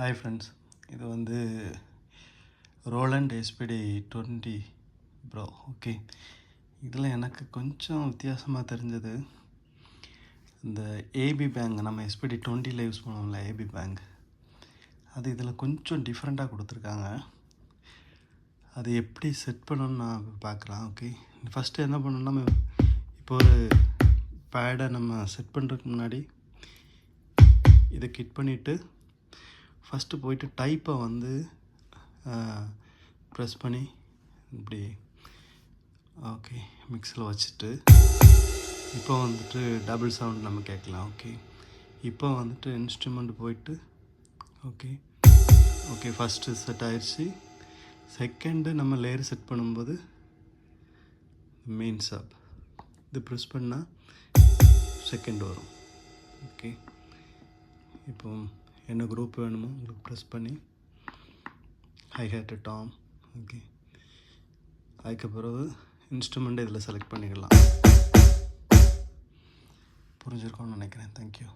Hi friends, இது வந்து Roland SPD 20 bro. Okay, இதில் எனக்கு கொஞ்சம் வித்தியாசமாக தெரிஞ்சது இந்த ஏபி பேங்க். நம்ம எஸ்பிடி 20ல் யூஸ் பண்ணுவோம்ல ஏபி பேங்க், அது இதில் கொஞ்சம் டிஃப்ரெண்ட்டாக கொடுத்துருக்காங்க. அது எப்படி செட் பண்ணணும்னு நான் பார்க்கலாம். ஓகே, ஃபஸ்ட்டு என்ன பண்ணணும்னா, நம்ம இப்போ ஒரு பேடை நம்ம செட் பண்ணுறதுக்கு முன்னாடி இதை கிட் பண்ணிவிட்டு ஃபஸ்ட்டு போய்ட்டு டைப்பை வந்து ப்ரெஸ் பண்ணி இப்படி ஓகே மிக்ஸில் வச்சுட்டு இப்போ வந்துட்டு டபுள் சவுண்ட் நம்ம கேட்கலாம். ஓகே, இப்போ வந்துட்டு இன்ஸ்ட்ருமெண்ட் போயிட்டு ஓகே ஓகே ஃபஸ்ட்டு செட் ஆயிடுச்சு. செகண்டு நம்ம லேயர் செட் பண்ணும்போது மெயின் சப் இது ப்ரெஸ் பண்ணால் செகண்ட் வரும். ஓகே, இப்போ என்ன குரூப் வேணுமோ உங்களுக்கு ப்ரெஸ் பண்ணி ஹைஹேட்டு டாம். ஓகே, அதுக்கு பிறகு இன்ஸ்ட்ருமெண்ட்டை இதில் செலக்ட் பண்ணிக்கலாம். புரிஞ்சிருக்கோன்னு நினைக்கிறேன். தேங்க்யூ.